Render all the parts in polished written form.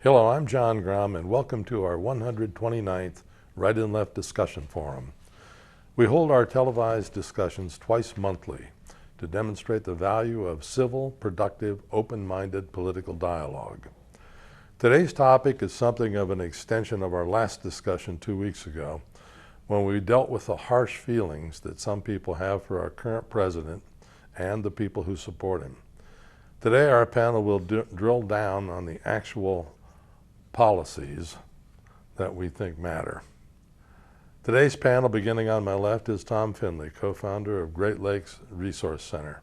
Hello, I'm John Grom, and welcome to our 129th Right and Left Discussion Forum. We hold our televised discussions twice monthly to demonstrate the value of civil, productive, open-minded political dialogue. Today's topic is something of an extension of our last discussion 2 weeks ago, when we dealt with the harsh feelings that some people have for our current president and the people who support him. Today our panel will drill down on the actual policies that we think matter. Today's panel, beginning on my left, is Tom Finley, co-founder of Great Lakes Resource Center.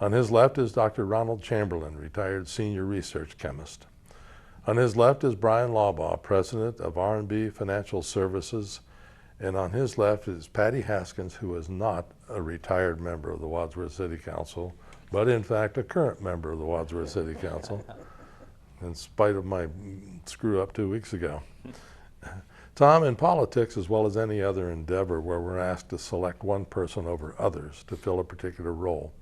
On his left is Dr. Ronald Chamberlin, retired senior research chemist. On his left is Bryan Laubaugh, president of R&B Financial Services. And on his left is Patty Haskins, who is not a retired member of the Wadsworth City Council, but in fact a current member of the Wadsworth City Council, in spite of my screw up 2 weeks ago. Tom, in politics, as well as any other endeavor where we're asked to select one person over others to fill a particular role,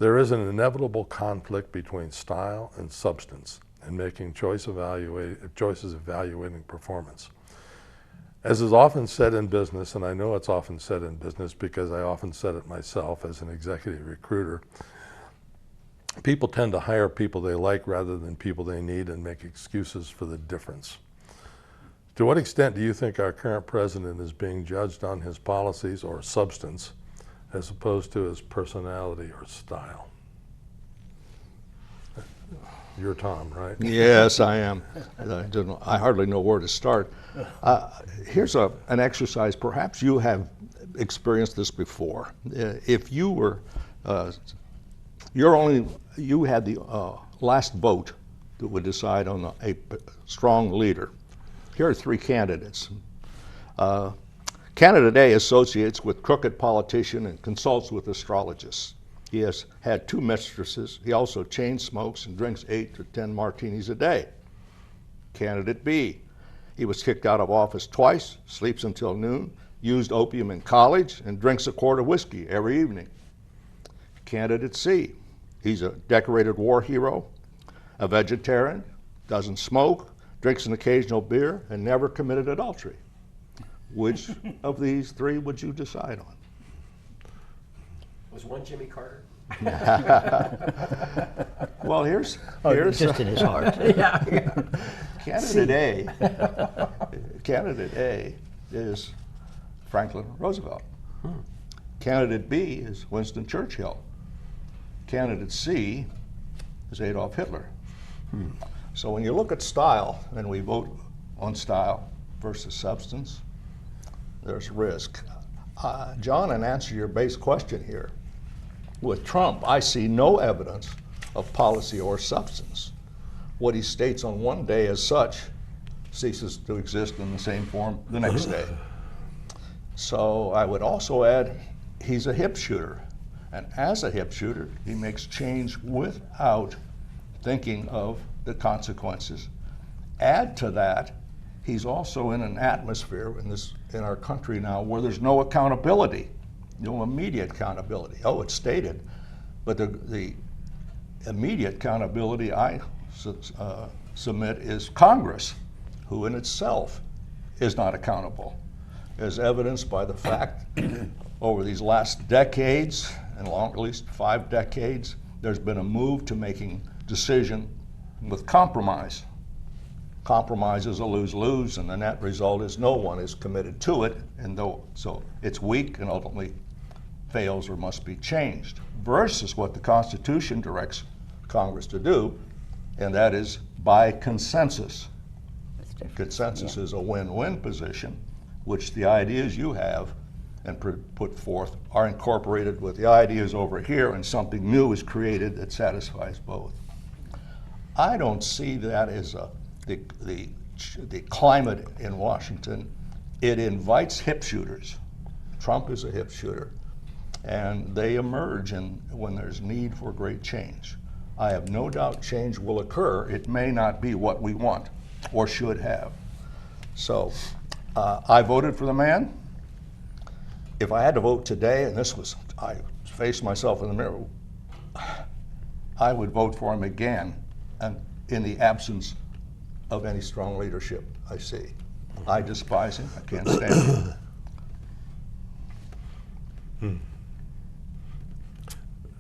there is an inevitable conflict between style and substance in making choices evaluating performance. As is often said in business, and I know it's often said in business because I often said it myself as an executive recruiter, people tend to hire people they like rather than people they need and make excuses for the difference. To what extent do you think our current president is being judged on his policies or substance as opposed to his personality or style? You're Tom, right? Yes, I am. I hardly know where to start. Here's an exercise. Perhaps you have experienced this before. If you were, you had the last vote that would decide on a strong leader. Here are three candidates. Candidate A associates with crooked politician and consults with astrologists. He has had 2 mistresses. He also chain smokes and drinks 8 to 10 martinis a day. Candidate B, he was kicked out of office twice, sleeps until noon, used opium in college, and drinks a quart of whiskey every evening. Candidate C, he's a decorated war hero, a vegetarian, doesn't smoke, drinks an occasional beer, and never committed adultery. Which of these 3 would you decide on? Was one Jimmy Carter? Well, here's just in his heart. Candidate A is Franklin Roosevelt. Candidate B is Winston Churchill. Candidate C is Adolf Hitler. So when you look at style, and we vote on style versus substance, there's risk. John, in answer to your base question here, with Trump, I see no evidence of policy or substance. What he states on one day as such ceases to exist in the same form the next day. So I would also add, he's a hip shooter. And as a hip shooter, he makes change without thinking of the consequences. Add to that, he's also in an atmosphere in our country now where there's no accountability. No immediate accountability. Oh, it's stated, but the immediate accountability I submit is Congress, who in itself is not accountable, as evidenced by the fact over these last decades, and at least 5 decades, there's been a move to making decision with compromise. Compromise is a lose-lose, and the net result is no one is committed to it, so it's weak and ultimately fails or must be changed, versus what the Constitution directs Congress to do, and that is by consensus. Consensus is a win-win position, which the ideas you have and put forth are incorporated with the ideas over here, and something new is created that satisfies both. I don't see that as the climate in Washington. It invites hip shooters. Trump is a hip shooter, and they emerge when there's need for great change. I have no doubt change will occur. It may not be what we want or should have. So I voted for the man. If I had to vote today, and I faced myself in the mirror, I would vote for him again, and in the absence of any strong leadership I see. I despise him. I can't stand him.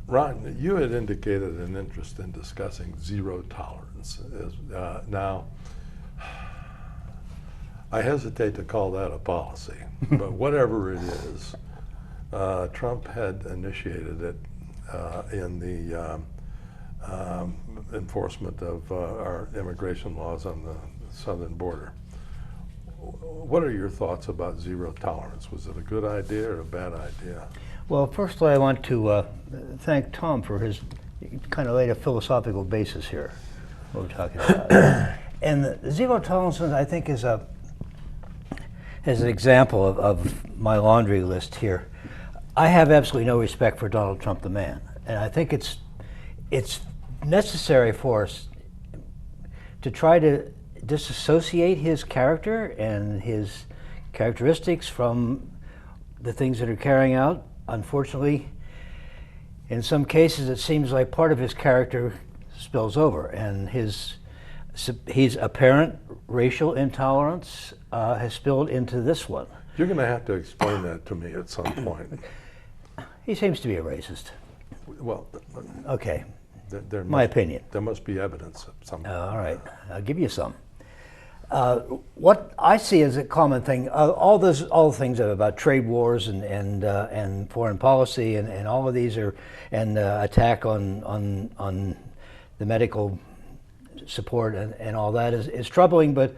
Ron, you had indicated an interest in discussing zero tolerance. Now, I hesitate to call that a policy, but whatever it is, Trump had initiated it in the enforcement of our immigration laws on the southern border. What are your thoughts about zero tolerance? Was it a good idea or a bad idea? Well, firstly, I want to thank Tom for his kind of laid a philosophical basis here, what we're talking about. And the zero tolerance, I think, is an example of my laundry list here. I have absolutely no respect for Donald Trump, the man, and I think it's necessary for us to try to disassociate his character and his characteristics from the things that are carrying out. Unfortunately, in some cases, it seems like part of his character spills over, and his apparent racial intolerance has spilled into this one. You're going to have to explain that to me at some point. He seems to be a racist. Well, okay, my opinion. There must be evidence of some. All right, I'll give you some. What I see as a common thing, all the things about trade wars and foreign policy and all of these are, and attack on the medical support and all that is troubling. But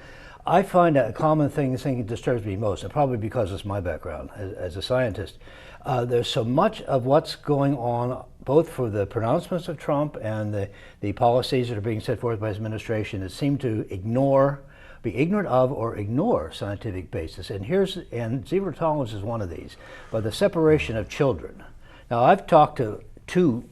I find a common thing, the thing that disturbs me most, and probably because it's my background as a scientist. There's so much of what's going on, both for the pronouncements of Trump and the policies that are being set forth by his administration, that seem to be ignorant of or ignore scientific basis. And zero tolerance is one of these. But the separation of children. Now, I've talked to two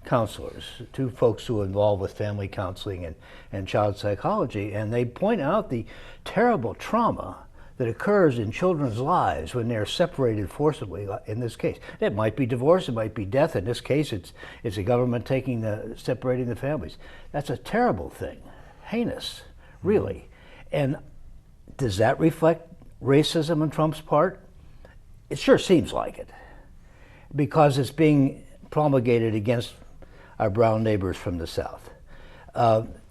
counselors, two folks who are involved with family counseling and child psychology, and they point out the terrible trauma that occurs in children's lives when they're separated forcibly. In this case, it might be divorce, it might be death. In this case, it's the government separating the families. That's a terrible thing, heinous, really. And does that reflect racism on Trump's part? It sure seems like it, because it's being promulgated against our brown neighbors from the South.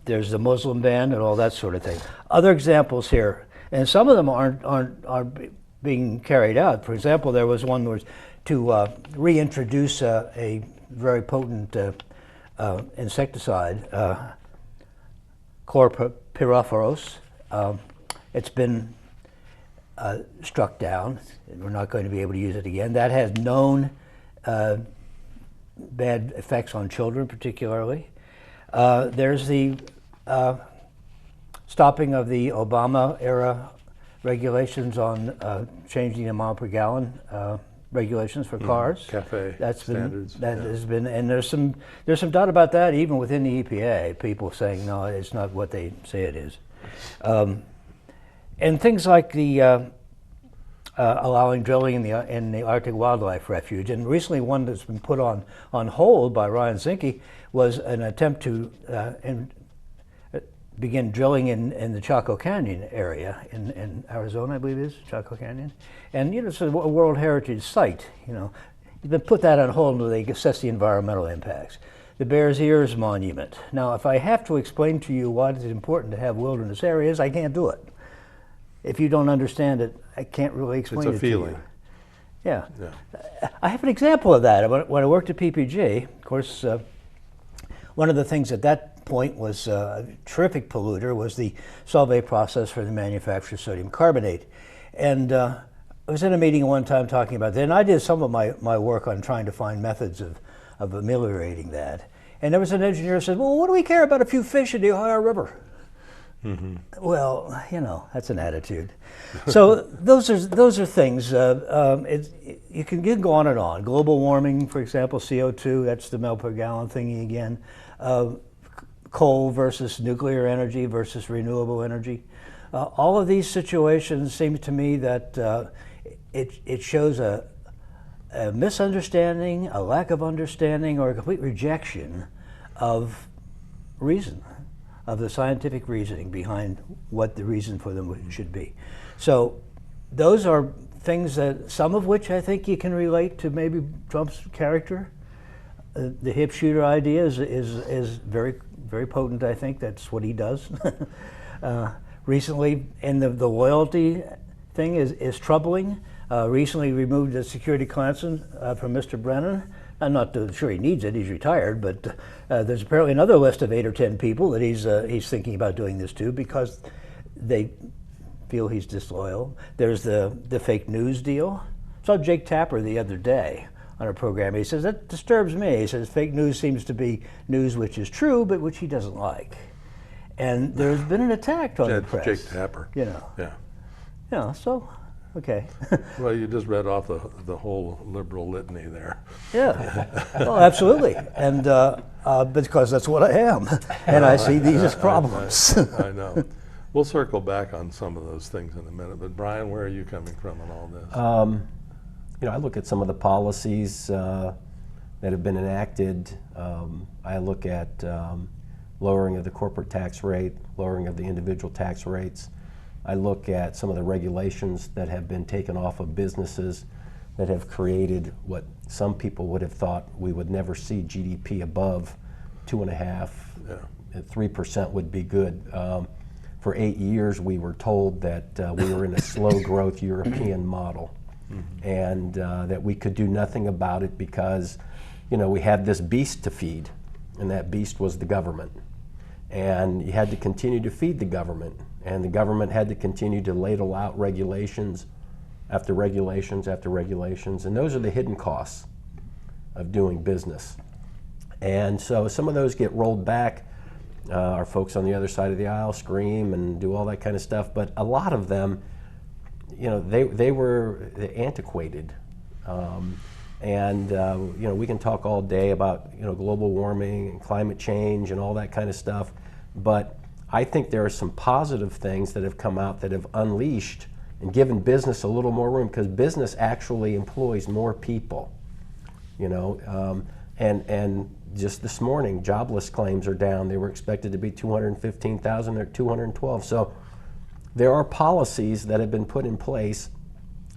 There's the Muslim ban and all that sort of thing. Other examples here, and some of them aren't being carried out. For example, there was one was to reintroduce a very potent insecticide, chlorpyrifos. It's been struck down. We're not going to be able to use it again. That has known bad effects on children, particularly. There's the stopping of the Obama-era regulations on changing the mile per gallon regulations for cars. CAFE standards. Has been, and there's some doubt about that even within the EPA. People saying no, it's not what they say it is. And things like the allowing drilling in the Arctic Wildlife Refuge, and recently one that's been put on hold by Ryan Zinke was an attempt to begin drilling in the Chaco Canyon area in Arizona, I believe it is, Chaco Canyon, and it's a World Heritage Site. You've been put that on hold until they assess the environmental impacts. The Bears Ears Monument. Now, if I have to explain to you why it's important to have wilderness areas, I can't do it. If you don't understand it, I can't really explain it to you. It's a feeling. Yeah. I have an example of that. When I worked at PPG, of course, one of the things at that point was a terrific polluter was the solvay process for the manufacture of sodium carbonate. And I was in a meeting one time talking about that, and I did some of my work on trying to find methods of ameliorating that. And there was an engineer who said, well, what do we care about a few fish in the Ohio River? Mm-hmm. Well, that's an attitude. So those are things. You can go on and on. Global warming, for example, CO2, that's the mile per gallon thingy again. Coal versus nuclear energy versus renewable energy. All of these situations seem to me that it shows a misunderstanding, a lack of understanding, or a complete rejection of reason, of the scientific reasoning behind what the reason for them should be. So those are things that, some of which I think you can relate to maybe Trump's character. The hip shooter idea is very, very potent. I think that's what he does. Recently, and the loyalty thing is troubling. Recently removed the security clearance from Mr. Brennan. I'm not sure he needs it, he's retired, but there's apparently another list of 8 or 10 people that he's thinking about doing this to because they feel he's disloyal. There's the fake news deal. I saw Jake Tapper the other day on a program. He says, that disturbs me. He says, fake news seems to be news which is true, but which he doesn't like. And there's been an attack on the press. Jake Tapper. You know. Yeah. Yeah, so, okay. Well, you just read off the whole liberal litany there. Yeah, well, absolutely. And because that's what I am. And I see these as problems. I know. We'll circle back on some of those things in a minute. But Bryan, where are you coming from on all this? I look at some of the policies that have been enacted. I look at lowering of the corporate tax rate, lowering of the individual tax rates. I look at some of the regulations that have been taken off of businesses that have created what some people would have thought we would never see GDP above 2.5%. Yeah. 3% would be good. For 8 years, we were told that we were in a slow growth European model. Mm-hmm. And that we could do nothing about it because, we had this beast to feed, and that beast was the government. And you had to continue to feed the government, and the government had to continue to ladle out regulations after regulations after regulations, and those are the hidden costs of doing business. And so some of those get rolled back. Our folks on the other side of the aisle scream and do all that kind of stuff, but a lot of them, they were antiquated. We can talk all day about global warming and climate change and all that kind of stuff, but I think there are some positive things that have come out that have unleashed and given business a little more room, because business actually employs more people. And just this morning, jobless claims are down. They were expected to be 215,000, they're 212. So there are policies that have been put in place,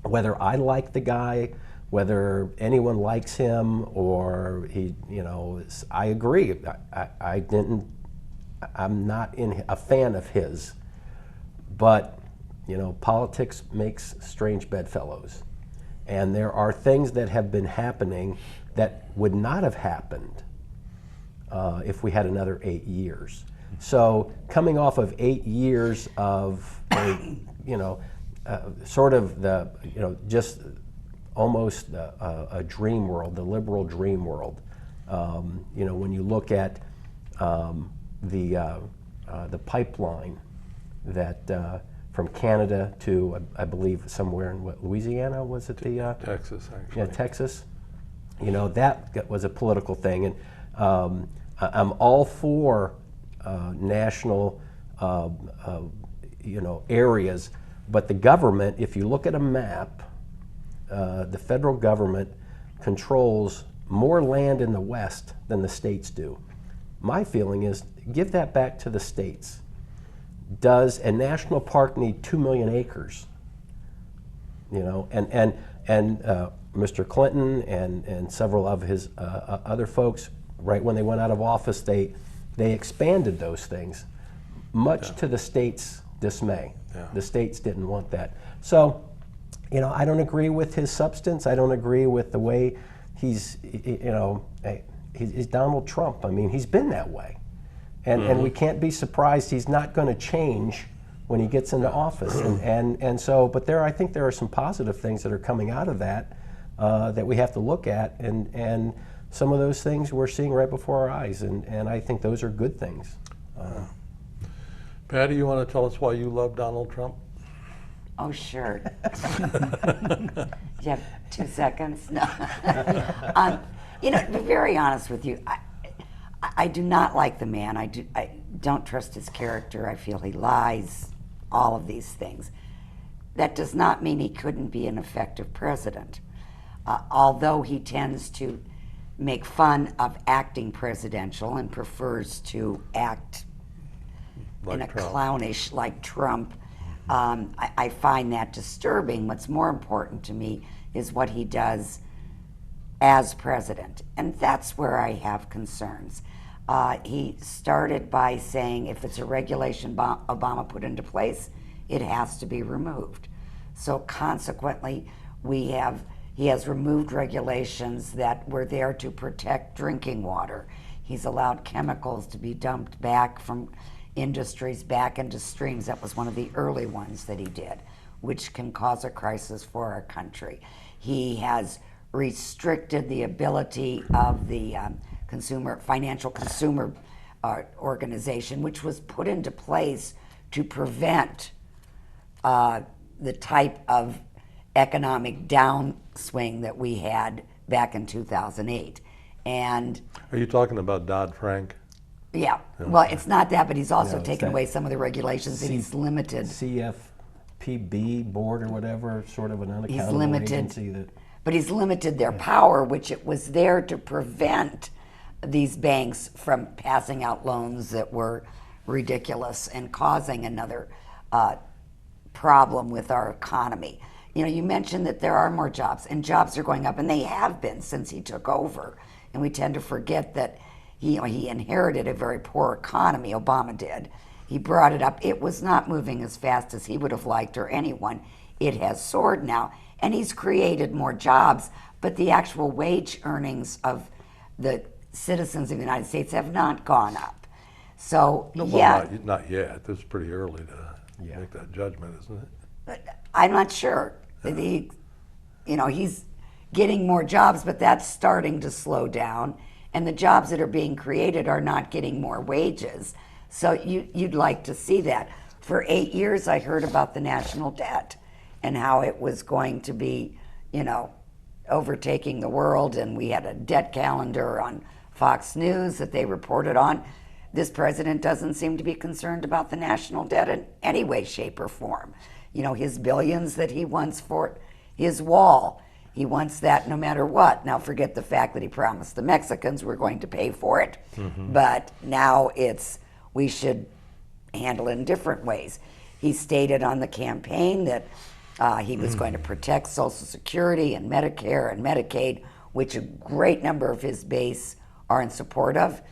whether I like the guy, whether anyone likes him, or he, I agree. I'm not a fan of his, but politics makes strange bedfellows, and there are things that have been happening that would not have happened if we had another 8 years. So coming off of 8 years of sort of the just almost a dream world, the liberal dream world. When you look at the pipeline that from Canada to I believe somewhere in Louisiana, was it the Texas, actually. Yeah, Texas. That was a political thing, and I'm all for national areas, but the government, if you look at a map, the federal government controls more land in the West than the states do. My feeling is, give that back to the states. Does a national park need 2 million acres? And Mr. Clinton and several of his other folks, right when they went out of office, they expanded those things, much to the states' dismay. Yeah. The states didn't want that. So, I don't agree with his substance. I don't agree with the way he's Donald Trump. I mean, he's been that way. And we can't be surprised he's not going to change when he gets into office. And so, but I think there are some positive things that are coming out of that that we have to look at. And some of those things we're seeing right before our eyes. And I think those are good things. Patty, you want to tell us why you love Donald Trump? Oh, sure. Do you have 2 seconds? No. To be very honest with you, I do not like the man. I don't trust his character. I feel he lies, all of these things. That does not mean he couldn't be an effective president. Although he tends to make fun of acting presidential and prefers to act Like and a Trump. clownish like Trump. I find that disturbing. What's more important to me is what he does as president, and that's where I have concerns. He started by saying if it's a regulation Obama put into place, it has to be removed. So consequently, he has removed regulations that were there to protect drinking water. He's allowed chemicals to be dumped back from industries back into streams. That was one of the early ones that he did, which can cause a crisis for our country. He has restricted the ability of the financial consumer organization, which was put into place to prevent the type of economic downswing that we had back in 2008. And Are you talking about Dodd-Frank? yeah, well, it's not that, but he's also No, it's taken that away some of the regulations and he's limited. CFPB board or whatever, sort of an He's unaccountable limited, agency that. but he's limited their power, which it was there to prevent these banks from passing out loans that were ridiculous and causing another problem with our economy. You know, you mentioned that there are more jobs, and jobs are going up, and they have been since he took over. And we tend to forget that he inherited a very poor economy. Obama did. He brought it up. It was not moving as fast as he would have liked or anyone. It has soared now, and he's created more jobs, but the actual wage earnings of the citizens of the United States have not gone up. So, No, yeah. well, not yet. It's pretty early to make that judgment, isn't it? But I'm not sure. He's getting more jobs, but that's starting to slow down. And the jobs that are being created are not getting more wages. So you'd like to see that. For 8 years, I heard about the national debt and how it was going to be, overtaking the world. And we had a debt calendar on Fox News that they reported on. This president doesn't seem to be concerned about the national debt in any way, shape, or form. His billions that he wants for his wall, he wants that no matter what. Now, forget the fact that he promised the Mexicans we're going to pay for it, but now we should handle it in different ways. He stated on the campaign that he was going to protect Social Security and Medicare and Medicaid, which a great number of his base are in support of.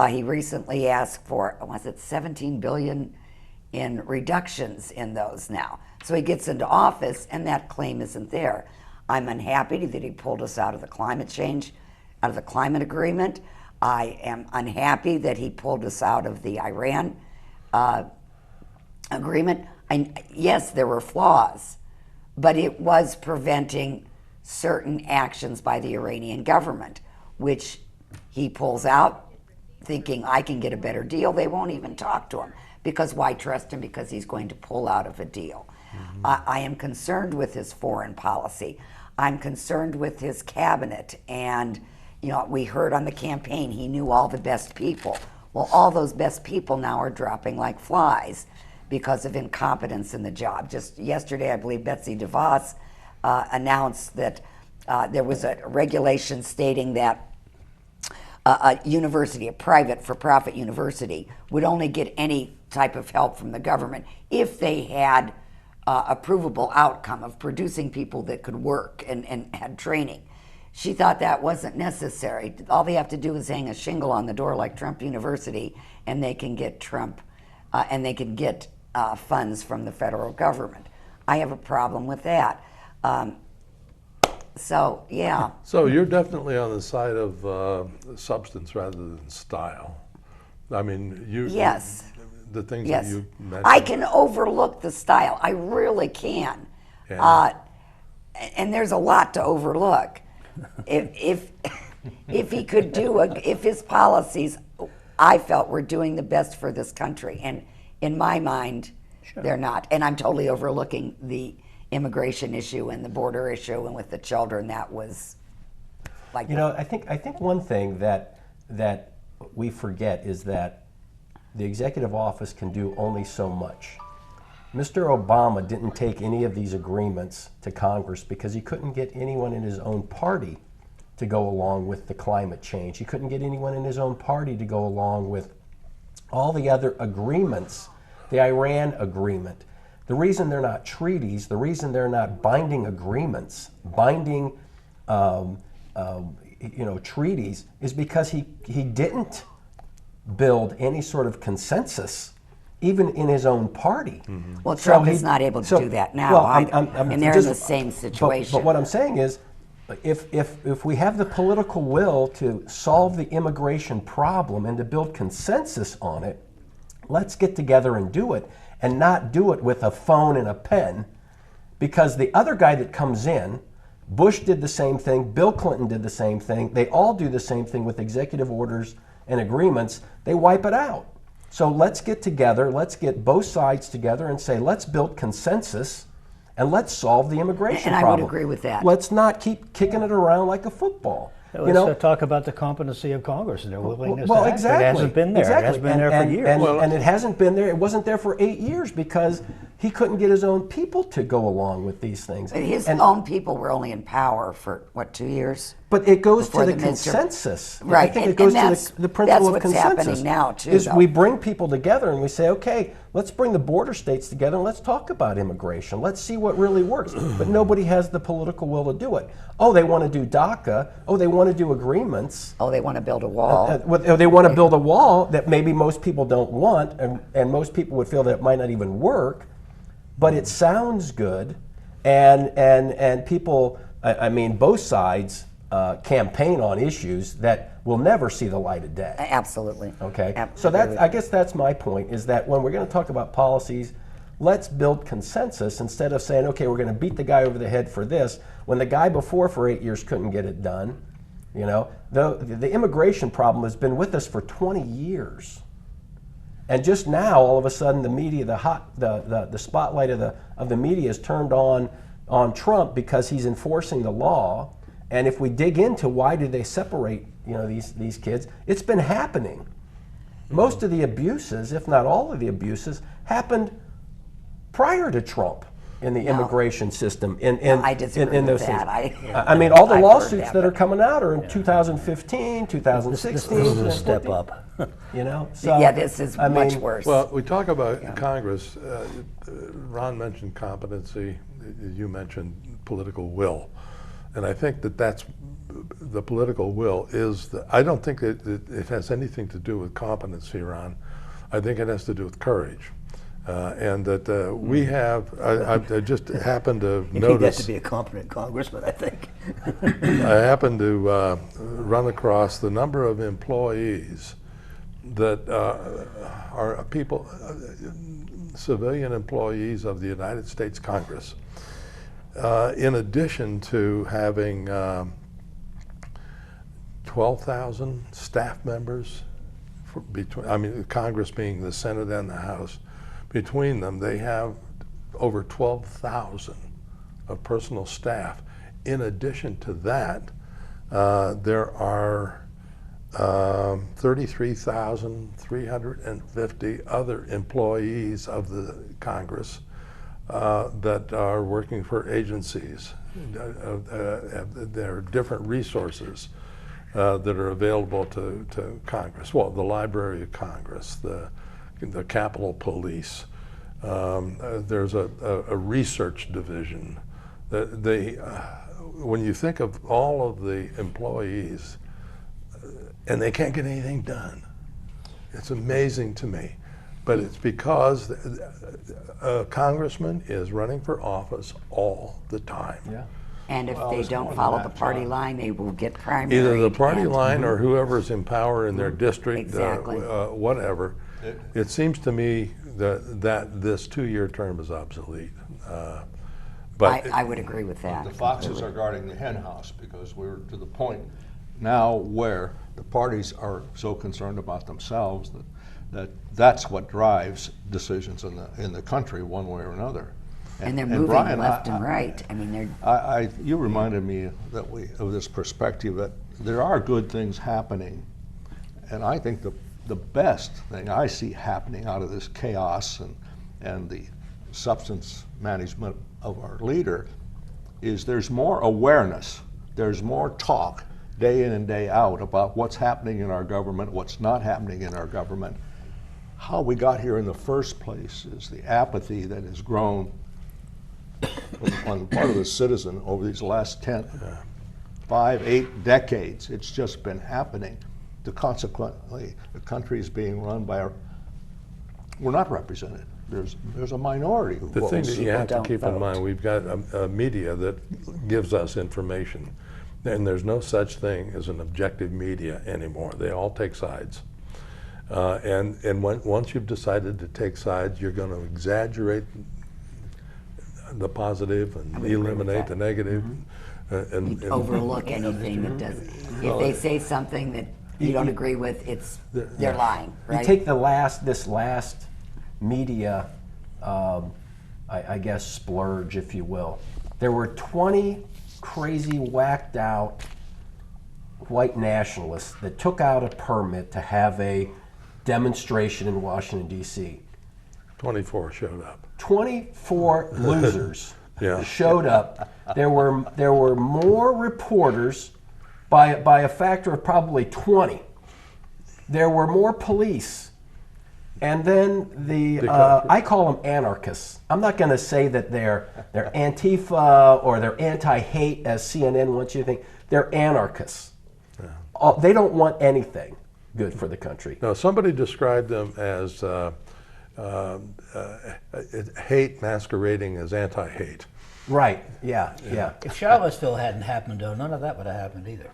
He recently asked for, was it $17 billion in reductions in those now? So he gets into office and that claim isn't there. I'm unhappy that he pulled us out of the climate agreement. I am unhappy that he pulled us out of the Iran agreement. Yes, there were flaws, but it was preventing certain actions by the Iranian government, which he pulls out thinking I can get a better deal. They won't even talk to him because why trust him? Because he's going to pull out of a deal. I am concerned with his foreign policy. I'm concerned with his cabinet. And, we heard on the campaign he knew all the best people. Well, all those best people now are dropping like flies because of incompetence in the job. Just yesterday, I believe Betsy DeVos announced that there was a regulation stating that a university, a private for-profit university, would only get any type of help from the government if they had a provable outcome of producing people that could work and had training. She thought that wasn't necessary. All they have to do is hang a shingle on the door like Trump University, and they can get funds from the federal government. I have a problem with that. So, yeah. So you're definitely on the side of substance rather than style. I mean, Yes. The things Yes. that you mentioned. I can overlook the style. I really can. Yeah. And there's a lot to overlook. If he could if his policies, I felt, were doing the best for this country, and in my mind, they're not. And I'm totally overlooking the immigration issue and the border issue, and with the children, that was like. I think one thing that we forget is that the executive office can do only so much. Mr. Obama didn't take any of these agreements to Congress because he couldn't get anyone in his own party to go along with the climate change. He couldn't get anyone in his own party to go along with all the other agreements the Iran agreement. The reason they're not treaties, the reason they're not binding agreements, binding treaties, is because he didn't build any sort of consensus, even in his own party. Well, Trump is not able to do that now, and they're in the same situation. But what I'm saying is, if we have the political will to solve the immigration problem and to build consensus on it, let's get together and do it, and not do it with a phone and a pen, because the other guy that comes in, Bush did the same thing, Bill Clinton did the same thing, they all do the same thing with executive orders and agreements. They wipe it out. So let's get together, let's get both sides together and say, let's build consensus and let's solve the immigration problem. And I would agree with that. Let's not keep kicking it around like a football. Let's talk about the competency of Congress and their willingness to act. Exactly. It hasn't been there. Exactly. It hasn't been there for years. And it hasn't been there. It wasn't there for 8 years because he couldn't get his own people to go along with these things. But his own people were only in power for, 2 years? But it goes Before to the the midterm. consensus. Right, I think and it goes that's- to the principle of that's what's consensus. happening now, too, Is though. we bring people together and we say, okay, let's bring the border states together and let's talk about immigration. Let's see what really works. But nobody has the political will to do it. Oh, they want to do DACA. Oh, they want to do agreements. Oh, they want to build a wall. They want to build a wall that maybe most people don't want, and most people would feel that it might not even work, but it sounds good, and people, I mean, both sides campaign on issues that will never see the light of day. Absolutely. Okay, Absolutely. so that, I guess that's my point, is that when we're going to talk about policies, let's build consensus instead of saying, okay, we're going to beat the guy over the head for this, when the guy before for 8 years couldn't get it done. You know, the immigration problem has been with us for 20 years. And just now, all of a sudden, the media, the spotlight of the media is turned on Trump because he's enforcing the law. And if we dig into why do they separate, these kids, it's been happening. Most of the abuses, if not all of the abuses, happened prior to Trump in the immigration system. I disagree in those with that. things. I mean, all the I've heard lawsuits that, that are but- coming out are in 2015, 2016. This is a step up. So, Yeah, this is I much mean, worse. Well, we talk about Congress. Ron mentioned competency. You mentioned political will. And I think that's the political will is I don't think that it has anything to do with competency, Ron. I think it has to do with courage. And that we have, I just happened to You need that notice. to be a competent congressman, I think. I happened to run across the number of employees that are people, civilian employees of the United States Congress, in addition to having 12,000 staff members, Congress being the Senate and the House. Between them, they have over 12,000 of personal staff. In addition to that, there are 33,350 other employees of the Congress that are working for agencies. There are different resources that are available to Congress. Well, the Library of Congress, the Capitol Police. There's a research division. When you think of all of the employees, and they can't get anything done, it's amazing to me. But it's because a congressman is running for office all the time. Yeah. And if they don't follow the party line, they will get primary. Either the party and- line or whoever's in power in their district, Exactly. whatever. It seems to me that this 2-year term is obsolete. But I would agree with that. The foxes are guarding the hen house because we're to the point now where the parties are so concerned about themselves that's what drives decisions in the country one way or another. And they're moving Bryan, left and right. I mean, they're you reminded me of this perspective that there are good things happening, and I think the best thing I see happening out of this chaos and the substance management of our leader is there's more awareness, there's more talk day in and day out about what's happening in our government, what's not happening in our government, how we got here in the first place is the apathy that has grown on the part of the citizen over these last 10, 5, 8 decades. It's just been happening. Consequently, the country is being run by we're not represented. There's a minority who The thing that you have to don't keep in vote. mind, we've got a media that gives us information, and there's no such thing as an objective media anymore. They all take sides. Once you've decided to take sides, you're going to exaggerate the positive and eliminate the negative. You overlook anything that doesn't. If they say something that you don't agree with, they're lying, right? You take this last media, I guess, splurge, if you will. There were 20 crazy, whacked out white nationalists that took out a permit to have a demonstration in Washington, D.C. 24 showed up. 24 losers Yeah. showed up. There were more reporters by a factor of probably 20. There were more police. And then I call them anarchists. I'm not going to say that they're Antifa or they're anti-hate as CNN wants you to think. They're anarchists. Yeah. They don't want anything good for the country. Now, somebody described them as hate masquerading as anti-hate. Right, yeah. If Charlottesville hadn't happened, though, none of that would have happened either.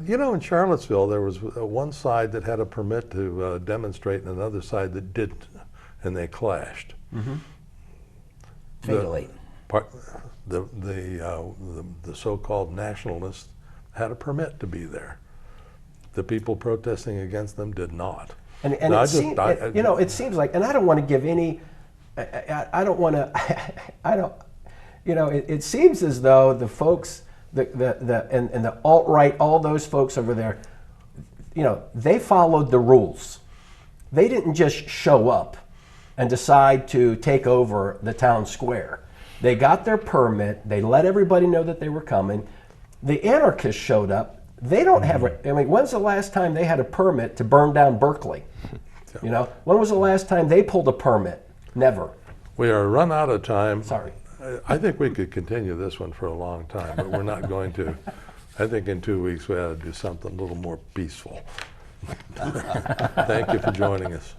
In Charlottesville, there was one side that had a permit to demonstrate and another side that didn't, and they clashed. Mm-hmm. Fatally. The so-called nationalists had a permit to be there. The people protesting against them did not. And it seems like, and I don't want to give any, I don't want to, it seems as though the folks, the alt-right, all those folks over there, they followed the rules. They didn't just show up and decide to take over the town square. They got their permit, they let everybody know that they were coming. The anarchists showed up. They don't have, when's the last time they had a permit to burn down Berkeley? When was the last time they pulled a permit? Never. We are run out of time. Sorry. I think we could continue this one for a long time, but we're not going to. I think in 2 weeks we ought to do something a little more peaceful. Thank you for joining us.